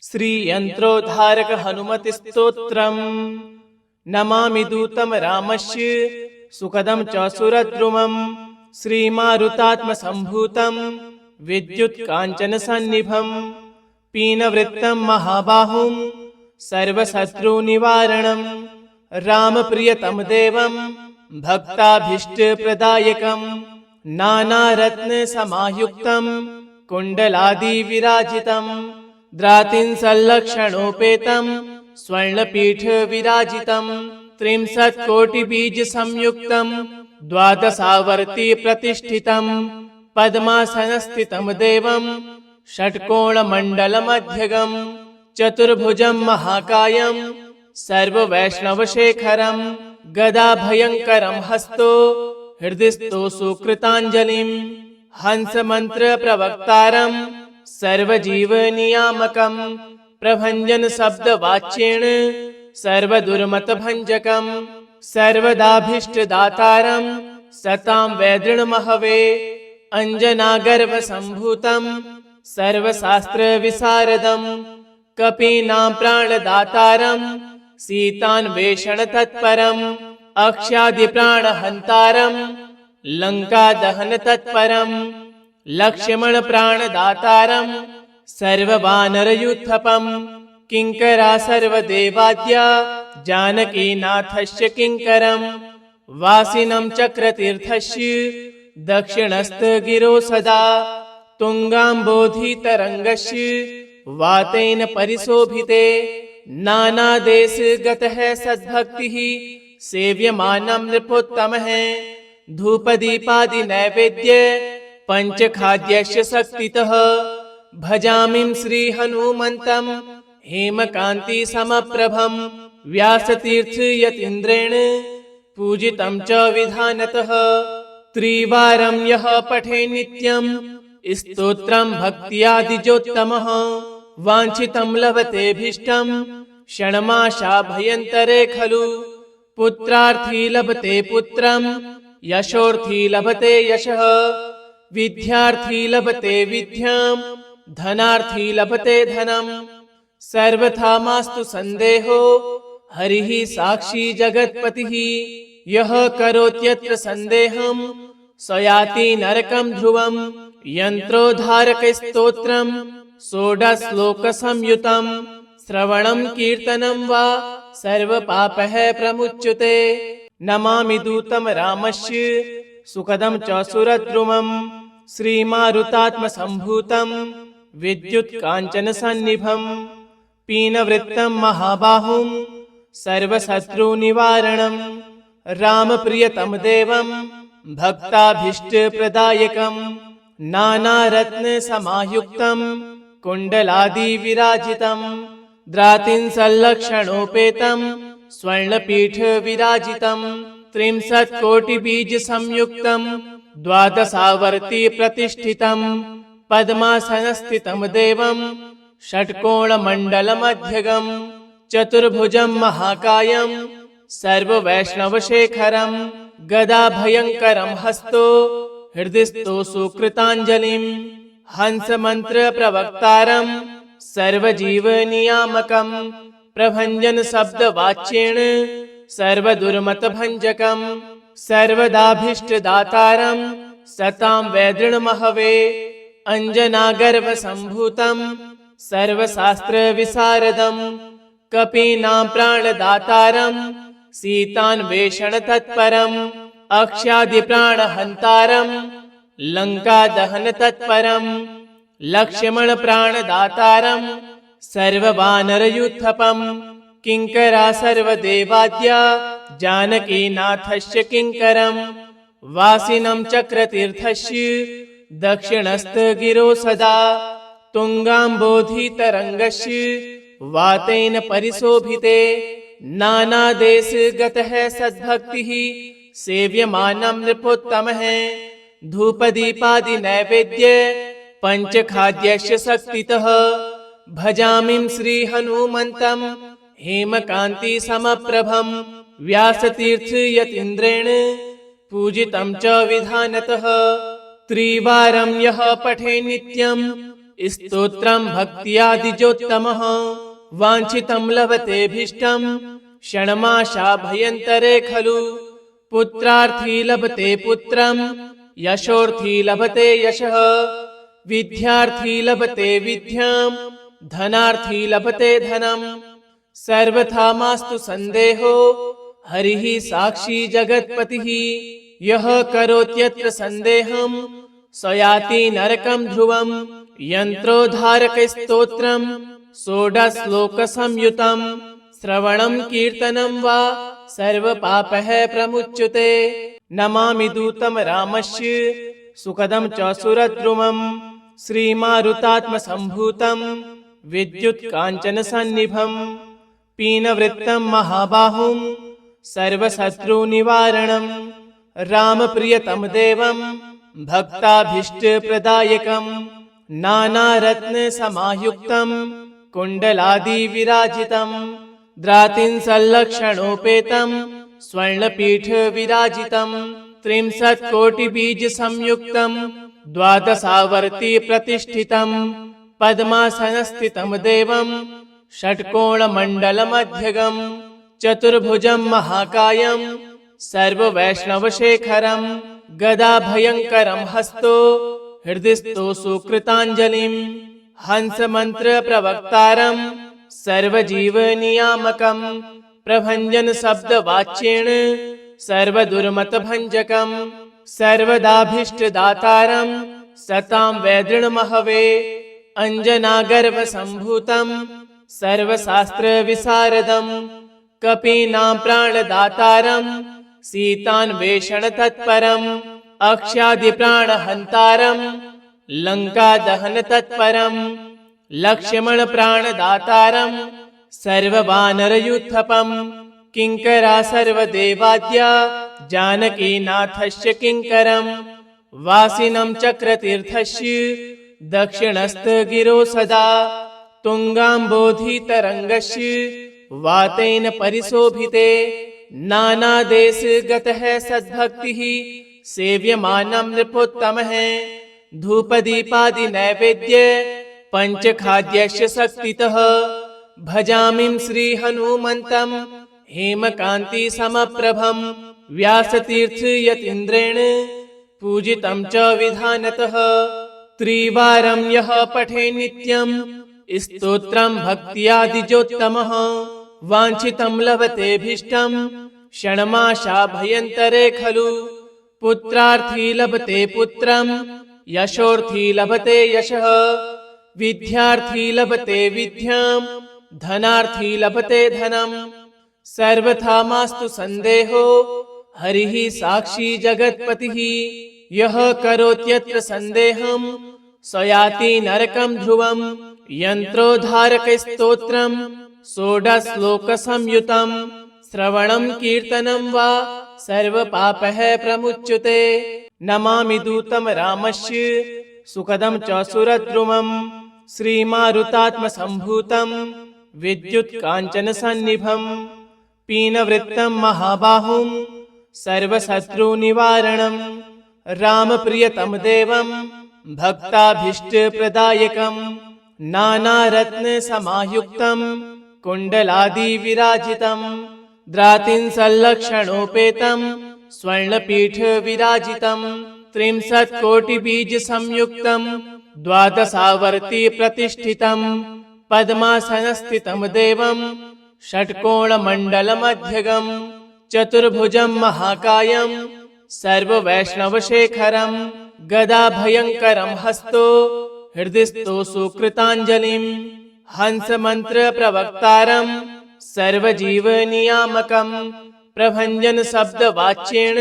श्री यंत्रोद्धारक हनुमति स्तोत्रम् नमामि दूतम रामस्य सुखदं च सुरद्रुमम् श्रीमारुतात्म संभूतं विद्युत् कांचन सन्निभं पीनवृत्तं महाबाहुं सर्वशत्रु निवारणं रामप्रियतम देवं भक्ताभीष्ट प्रदायकं नानारत्न समायुक्तं कुण्डलादि विराजितं द्रातिं संलक्षणोपेतं स्वर्णपीठ विराजितं 63 कोटि बीज संयुक्तं द्वादशावर्ति प्रतिष्ठितं पद्मासनस्थितं देवं षट्कोणमण्डलमध्यगं चतुर्भुजं महाकायं सर्ववैष्णवशेखरं गदाभयङ्करं हस्तो हृदिस्थो सुकृताञ्जलिं हंसमन्त्र प्रवक्तारं सर्वजीवनियामकं प्रभञ्जन शब्दवाच्येन सर्वदुर्मतभञ्जकं सर्वदाभीष्टदातारं सतां वैदृढमहवे अञ्जनागर्भसम्भूतं सर्वशास्त्रविशारदं कपीनां प्राणदातारं सीतान्वेषणतत्परम् अक्ष्यादिप्राणहन्तारं लङ्कादहनतत्परं लक्ष्मणप्राणदातारं सर्ववानरयूथपं किङ्करा सर्वदेवाद्या जानकीनाथस्य किङ्करं वासिनं चक्रतीर्थस्य दक्षिणस्थगिरो सदा तुङ्गाम्बोधितरङ्गस्य वातेन परिशोभिते नानादेशगतः सद्भक्तिः सेव्यमानं नृपोत्तमः धूपदीपादि नैवेद्य पंचखाद्यस्य शक्तितः भजामिं श्री हनुमन्तं हेमकान्ति समप्रभं व्यासतीर्थ यतीन्द्रेण पूजितं च विधानतः त्रिवारं यः पठे नित्यं स्तोत्रं भक्त्यादिजोत्तमः वाञ्छितं लभतेऽभीष्टं षण्मासाभ्यन्तरे खलु पुत्रार्थी लभते पुत्रं यशोर्थी लभते यशः विद्यार्थी लभते विद्यां धनार्थी लभते धनं सर्वथा मास्तु संदेहो हरिः साक्षी जगत्पतिः यः करोत्यत्र संदेहं स याति नरकं ध्रुवं यन्त्रोद्धारक स्तोत्रं 16 श्लोक संयुतं श्रवणं कीर्तनं वा सर्वपापः प्रमुच्यते नमामि दूतं रामस्य सुखदं च सुरद्रुमं श्रीमारुतात्म संभूतं विद्युत् कांचन सन्निभं पीनवृत्तं महाबाहुं सर्वशत्रु निवारणं रामप्रियतम देवं भक्ताभीष्ट प्रदायकं नानारत्न समायुक्तं कुण्डलादि विराजितं द्रातिं संलक्षणोपेतं स्वर्णपीठ विराजितं 63 कोटि बीज संयुक्तं द्वादशावर्ति प्रतिष्ठितं पद्मासनस्थितं देवं षट्कोणमण्डलमध्यगं चतुर्भुजं महाकायं सर्ववैष्णवशेखरं गदाभयङ्करं हस्तो हृदिस्थो सुकृताञ्जलिं हंसमन्त्र प्रवक्तारं सर्वजीवनियामकं प्रभञ्जन शब्दवाच्येन सर्वदुर्मतभञ्जकं सर्वदाभीष्टदातारं सतां वैदृढमहवे अञ्जनागर्भसम्भूतं सर्वशास्त्रविशारदं कपीनां प्राणदातारं सीतान्वेषणतत्परम् अक्ष्यादिप्राणहन्तारं लङ्कादहनतत्परं लक्ष्मणप्राणदातारं सर्ववानरयूथपं किङ्करा सर्वदेवाद्या जानकीनाथस्य किङ्करं वासिनं चक्रतीर्थस्य दक्षिणस्थगिरो सदा तुङ्गाम्बोधितरङ्गस्य वातेन परिशोभिते नानादेशगतः सद्भक्तिः सेव्यमानं नृपोत्तमः धूपदीपादि नैवेद्य पंचखाद्यस्य शक्तितः भजामिं श्री हनुमन्तं हेमकान्ति समप्रभं व्यासतीर्थ यतीन्द्रेण पूजितं च विधानतः त्रिवारं यः पठे नित्यं स्तोत्रं भक्त्यादिजोत्तमः वाञ्छितं लभतेऽभीष्टं क्षणमाशाभयन्तरे खलु पुत्रार्थी लभते पुत्रं यशोर्थी लभते यशः विद्यार्थी लभते विद्यां धनार्थी लभते धनम् सर्वथा मास्तु संदेहो हरिः साक्षी जगत्पतिः यः करोत्यत्र संदेहं स याति नरकं ध्रुवम् यन्त्रोद्धारकस्तोत्रं षोडशश्लोकसंयुतं श्रवणं कीर्तनं वा सर्वपापः प्रमुच्यते। नमामि दूतं रामस्य सुखदं च सुरद्रुमं श्रीमारुतात्मसम्भूतं विद्युत्काञ्चनसन्निभं पीनवृत्तं महाबाहुं सर्वशत्रुनिवारणं रामप्रियतम देवं भक्ताभीष्टप्रदायकं नानारत्नसमायुक्तं कुण्डलादिविराजितं द्रातिंसल्लक्षणोपेतं स्वर्णपीठविराजितं 30,00,00,000बीजसंयुक्तं द्वादशावर्ति प्रतिष्ठितं पद्मासनस्थितं देवं षट्कोणमण्डलमध्यगं चतुर्भुजं महाकायं सर्ववैष्णवशेखरं गदाभयङ्करं हस्तो हृदिस्थो सुकृताञ्जलिं हंसमन्त्रप्रवक्तारं सर्वजीवनियामकं प्रभञ्जनशब्दवाच्येन सर्वदुर्मतभञ्जकं सर्वदाभीष्टदातारं सतां वैदृढमहवे अञ्जनागर्भसम्भूतं सर्वशास्त्रविशारदं कपीनां प्राणदातारं सीतान्वेषणतत्परम् अक्ष्यादिप्राणहन्तारं लङ्कादहनतत्परं लक्ष्मणप्राणदातारं सर्ववानरयूथपं किङ्करा सर्वदेवाद्या जानकीनाथस्य किङ्करं वासिनं चक्रतीर्थस्य दक्षिणस्थगिरो सदा तुङ्गाम्बोधितरङ्गस्य वातेन परिशोभिते नानादेशगतः सद्भक्तिः सेव्यमानं नृपोत्तमः धूपदीपादिनैवेद्य पञ्चखाद्यस्य शक्तितः भजामिं श्रीहनुमन्तं हेमकान्तिसमप्रभं व्यासतीर्थयतीन्द्रेण पूजितं च विधानतः त्रिवारं यः पठे नित्यं स्तोत्रं भक्त्यादिजोत्तमः वाञ्छितं लभतेऽभीष्टं क्षणमाशाभयन्तरे खलु पुत्रार्थी लभते पुत्रं यशोर्थी लभते यशः विद्यार्थी लभते विद्यां धनार्थी लभते धनम् सर्वथा मास्तु संदेहो हरिः साक्षी जगत्पतिः यः करोत्यत्र संदेहं स याति नरकं ध्रुवम् यन्त्रोद्धारकस्तोत्रं षोडशश्लोकसंयुतं श्रवणं कीर्तनं वा सर्वपापः प्रमुच्यते। नमामि दूतं रामस्य सुखदं च सुरद्रुमं श्रीमारुतात्मसम्भूतं विद्युत्काञ्चनसन्निभं पीनवृत्तं महाबाहुं सर्वशत्रुनिवारणं रामप्रियतम देवं भक्ताभीष्टप्रदायकं नानारत्नसमायुक्तं कुण्डलादिविराजितं द्रातिंसल्लक्षणोपेतं स्वर्णपीठविराजितं 30,00,00,000बीजसंयुक्तं द्वादशावर्ति प्रतिष्ठितं पद्मासनस्थितं देवं षट्कोणमण्डलमध्यगं चतुर्भुजं महाकायं सर्ववैष्णवशेखरं गदाभयङ्करं हस्तो हृदिस्थो सुकृताञ्जलिं हंसमन्त्रप्रवक्तारं सर्वजीवनियामकं प्रभञ्जनशब्दवाच्येन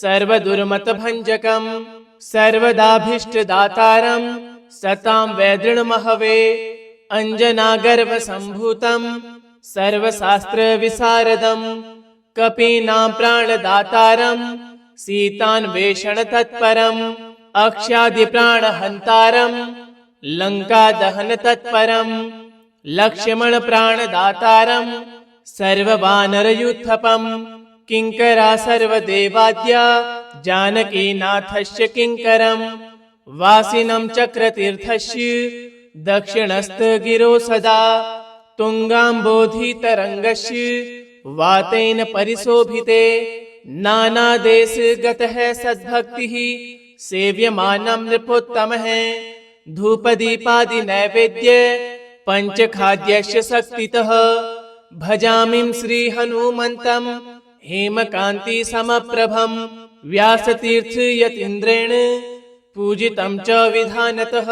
सर्वदुर्मतभञ्जकं सर्वदाभीष्टदातारं सतां वैदृढमहवे अञ्जनागर्भसम्भूतं सर्वशास्त्रविशारदं कपीनां प्राणदातारं सीतान्वेषणतत्परम् अक्ष्यादिप्राणहन्तारं लङ्कादहनतत्परं लक्ष्मणप्राणदातारं सर्ववानरयूथपं किङ्करा सर्वदेवाद्या जानकीनाथस्य किङ्करं वासिनं चक्रतीर्थस्य दक्षिणस्थगिरो सदा तुङ्गाम्बोधितरङ्गस्य वातेन परिशोभिते नानादेशगतः सद्भक्तिः सेव्यमानं नृपोत्तमः धूपदीपादिनैवेद्य पञ्चखाद्यस्य शक्तितः भजामिं श्रीहनुमन्तं हेमकान्तिसमप्रभं व्यासतीर्थयतीन्द्रेण पूजितं च विधानतः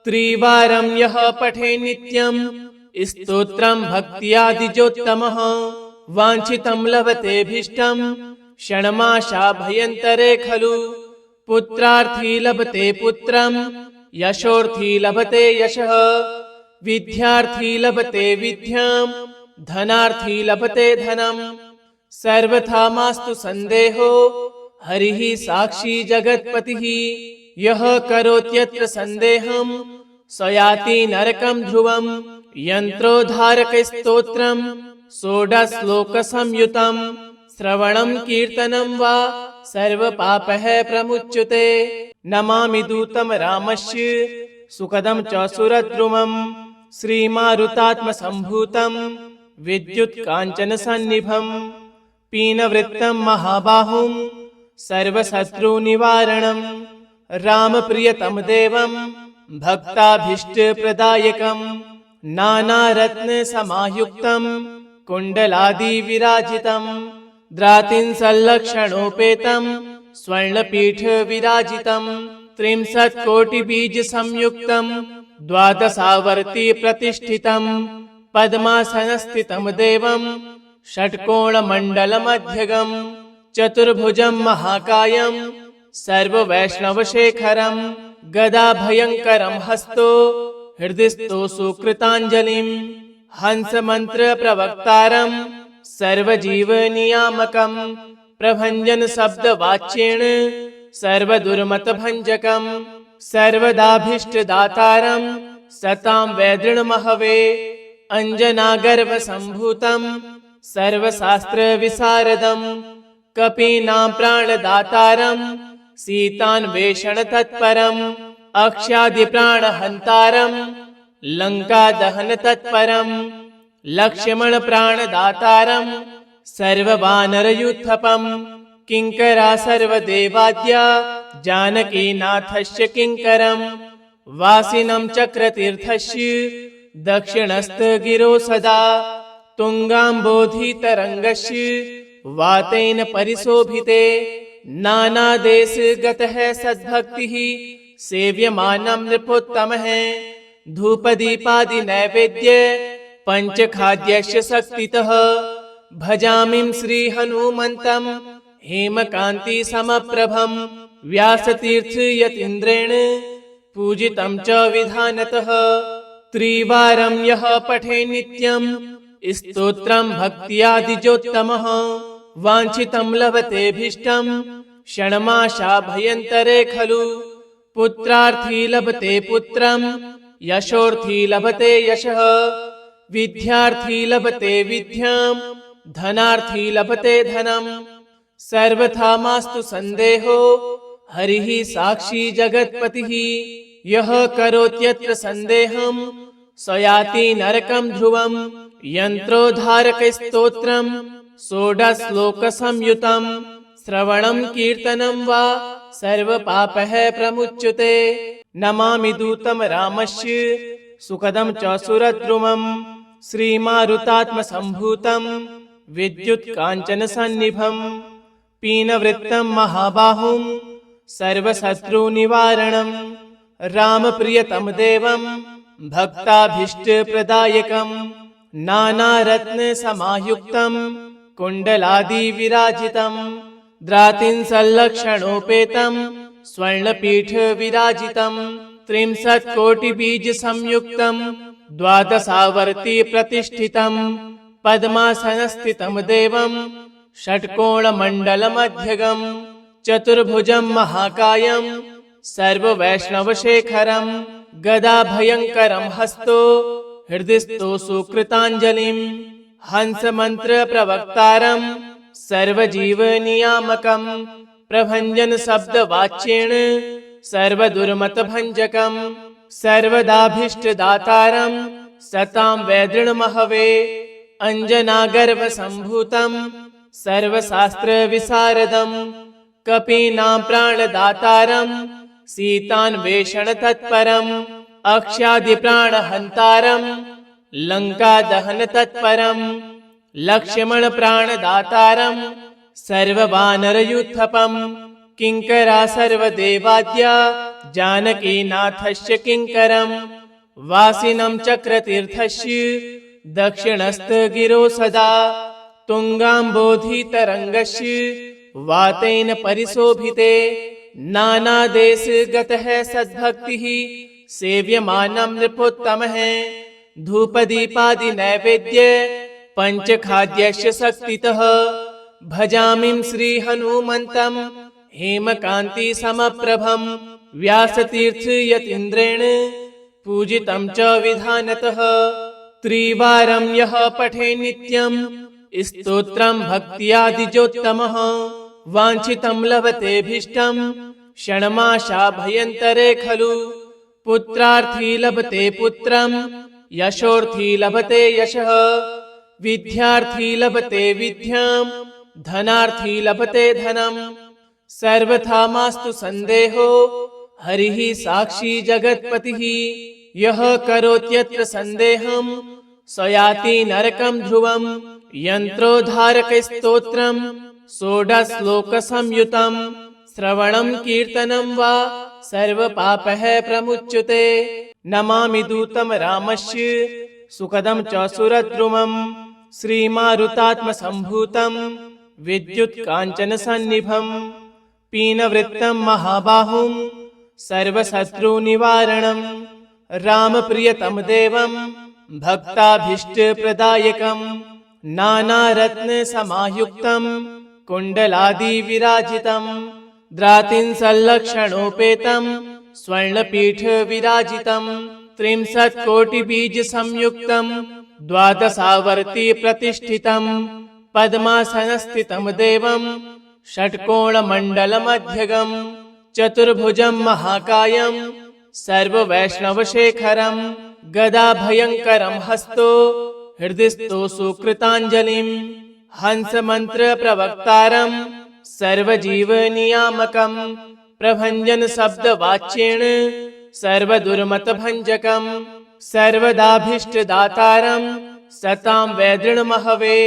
त्रिवारं यः पठे नित्यं स्तोत्रं भक्त्यादिजोत्तमः वाञ्छितं लभतेऽभीष्टं षण्मासाभ्यन्तरे खलु पुत्रार्थी लभते पुत्रं यशोर्थी लभते यशः विद्यार्थी लभते विद्यां धनार्थी लभते धनं सर्वथा मास्तु सन्देहो हरिः साक्षी जगत्पतिः यः करोत्यत्र सन्देहं स याति नरकं ध्रुवं यन्त्रोद्धारकस्तोत्रं षोडशश्लोकसंयुतं श्रवणं कीर्तनं वा सर्वपापः प्रमुच्यते नमामि दूतं रामस्य सुखदं च सुरद्रुमं श्रीमारुतात्मसम्भूतं विद्युत्काञ्चनसन्निभं पीनवृत्तं महाबाहुं सर्वशत्रुनिवारणं रामप्रियतम देवं भक्ताभीष्टप्रदायकं नानारत्नसमायुक्तं कुण्डलादिविराजितं द्रातिंसल्लक्षणोपेतं स्वर्णपीठविराजितं 30,00,00,000बीजसंयुक्तं द्वादशावर्ति प्रतिष्ठितं पद्मासनस्थितं देवं षट्कोणमण्डलमध्यगं चतुर्भुजं महाकायं सर्ववैष्णवशेखरं गदाभयङ्करं हस्तो हृदिस्थो सुकृताञ्जलिं हंसमन्त्रप्रवक्तारं सर्वजीवनियामकं प्रभञ्जनशब्दवाच्येन सर्वदुर्मतभञ्जकं सर्वदाभीष्टदातारं सतां वैदृणमहवे अञ्जनागर्भसम्भूतं सर्वशास्त्रविशारदं कपीनां प्राणदातारं सीतान्वेषणतत्परम् अक्षादिप्राणहन्तारं लङ्कादहनतत्परं लक्ष्मणप्राणदातारं सर्ववानरयूथपं किङ्करा सर्वदेवाद्या जानकीनाथस्य किङ्करं वासिनं चक्रतीर्थस्य दक्षिणस्थगिरो सदा तुङ्गाम्बोधितरङ्गस्य वातेन परिशोभिते नानादेशगतः सद्भक्तिः सेव्यमानं नृपोत्तमः धूपदीपादिनैवेद्य पञ्चखाद्यस्य शक्तितः भजामिं श्रीहनुमन्तं हेमकान्तिसमप्रभं व्यासतीर्थयतीन्द्रेण पूजितं च विधानतः त्रिवारं यः पठे नित्यं स्तोत्रं भक्त्यादिजोत्तमः वाञ्छितं लभतेऽभीष्टं षण्मासाभ्यन्तरे खलु पुत्रार्थी लभते पुत्रं यशोर्थी लभते यशः विद्यार्थी लभते विद्यां धनार्थी लभते धनं सर्वथा मास्तु सन्देहो हरिः साक्षी जगत्पतिः यः करोत्यत्र सन्देहं स याति नरकं ध्रुवं यन्त्रोद्धारकस्तोत्रं षोडशश्लोकसंयुतं श्रवणं कीर्तनं वा सर्वपापः प्रमुच्यते नमामि दूतं रामस्य सुखदं च सुरद्रुमं श्रीमारुतात्मसम्भूतं विद्युत्काञ्चनसन्निभं पीनवृत्तं महाबाहुं सर्वशत्रुनिवारणं रामप्रियतम देवं भक्ताभीष्टप्रदायकं नानारत्नसमायुक्तं कुण्डलादिविराजितं द्रातिंसल्लक्षणोपेतं स्वर्णपीठविराजितं 30,00,00,000बीजसंयुक्तं द्वादशावर्ति प्रतिष्ठितं पद्मासनस्थितं देवं षट्कोणमण्डलमध्यगं चतुर्भुजं महाकायं सर्ववैष्णवशेखरं गदाभयङ्करं हस्तो हृदिस्थो सुकृताञ्जलिं हंसमन्त्रप्रवक्तारं सर्वजीवनियामकं प्रभञ्जनशब्दवाच्येन सर्वदुर्मतभञ्जकम् सर्वदाभीष्टदातारम् सतां वैदृढमहवे अञ्जनागर्भसम्भूतम् सर्वशास्त्रविशारदम् कपीनां प्राणदातारम् सीतान्वेषणतत्परम् अक्ष्यादिप्राणहन्तारम् लङ्कादहनतत्परम् लक्ष्मणप्राणदातारम् सर्ववानरयूथपम् किङ्करा सर्वदेवाद्या जानकीनाथस्य किङ्करम् वासिनं चक्रतीर्थस्य दक्षिणस्थगिरो सदा तुङ्गाम्बोधितरङ्गस्य वातेन परिशोभिते नानादेशगतः सद्भक्तिः सेव्यमानं नृपोत्तमः धूपदीपादिनैवेद्य पञ्चखाद्यस्य शक्तितः भजामिं श्रीहनुमन्तं हेमकान्तिसमप्रभं व्यासतीर्थयतीन्द्रेण पूजितं च विधानतः त्रिवारं यः पठे नित्यं स्तोत्रं भक्त्यादिजोत्तमः वाञ्छितं लभतेऽभीष्टं षण्मासाभ्यन्तरे खलु पुत्रार्थी लभते पुत्रं यशोर्थी लभते यशः विद्यार्थी लभते विद्यां धनार्थी लभते धनम् सर्वथा मास्तु सन्देहो हरिः साक्षी जगत्पतिः यः करोत्यत्र सन्देहं स याति नरकं ध्रुवम् यन्त्रोद्धारकस्तोत्रम् षोडशश्लोकसंयुतं श्रवणं कीर्तनं वा सर्वपापः प्रमुच्यते नमामि दूतं रामस्य सुखदं च सुरद्रुमम् श्रीमारुतात्मसम्भूतं विद्युत्काञ्चनसन्निभं पीनवृत्तं महाबाहुं सर्वशत्रुनिवारणं रामप्रियतम देवं भक्ताभीष्टप्रदायकं नानारत्नसमायुक्तं कुण्डलादिविराजितं द्रातिंसल्लक्षणोपेतं स्वर्णपीठविराजितं 30,00,00,000बीजसंयुक्तं द्वादशावर्ति प्रतिष्ठितं पद्मासनस्थितं देवं षट्कोणमण्डलमध्यगं चतुर्भुजं महाकायं सर्ववैष्णवशेखरं गदाभयङ्करं हस्तो हृदिस्थो सुकृताञ्जलिं हंसमन्त्रप्रवक्तारं सर्वजीवनियामकं प्रभञ्जनशब्दवाच्येन सर्वदुर्मतभञ्जकं सर्वदाभीष्टदातारं सतां वैदृढमहवे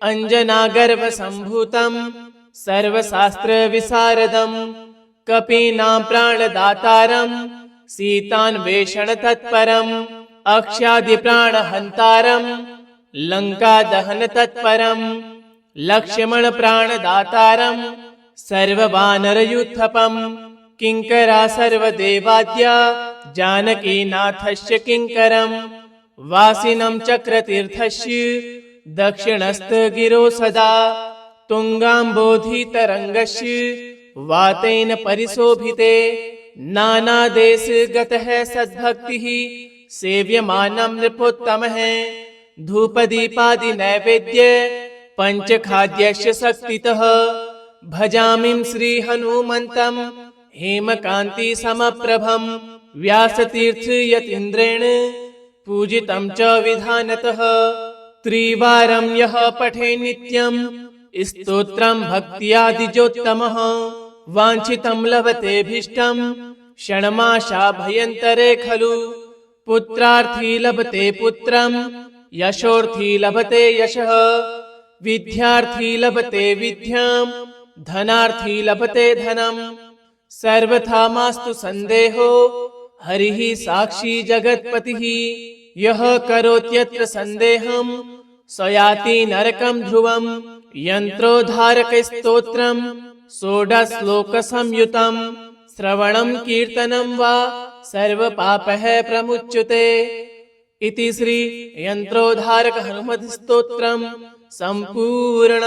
अञ्जनागर्भसम्भूतं सर्वशास्त्रविशारदम् कपीनां प्राणदातारम् सीतान्वेषणतत्परम् अक्ष्यादिप्राणहन्तारम् लङ्कादहनतत्परम् लक्ष्मणप्राणदातारम् सर्ववानरयूथपम् किङ्करा सर्वदेवाद्या जानकीनाथस्य किङ्करम् वासिनं चक्रतीर्थस्य दक्षिणस्थगिरो सदा तुङ्गाम्बोधितरङ्गस्य वातेन परिशोभिते नानादेशगतः सद्भक्तिः सेव्यमानं नृपोत्तमः धूपदीपादिनैवेद्य पञ्चखाद्यस्य शक्तितः भजामिं श्रीहनुमन्तं हेमकान्तिसमप्रभं व्यासतीर्थयतीन्द्रेण पूजितं च विधानतः त्रिवारं यः पठे नित्यं स्तोत्रं भक्त्यादिजोत्तमः वाञ्छितं लभतेऽभीष्टं षण्मासाभ्यन्तरे खलु पुत्रार्थी लभते पुत्रं यशोर्थी लभते यशः विद्यार्थी लभते विद्यां धनार्थी लभते धनम् सर्वथा मास्तु सन्देहो हरिः साक्षी जगत्पतिः यः करोत्यत्र सन्देहं स याति नरकं ध्रुवम् यन्त्रोद्धारकस्तोत्रम् षोडशश्लोकसंयुतं श्रवणं कीर्तनं वा सर्वपापः प्रमुच्यते इति श्री यन्त्रोद्धारक हनुमद्स्तोत्रम् सम्पूर्णम्।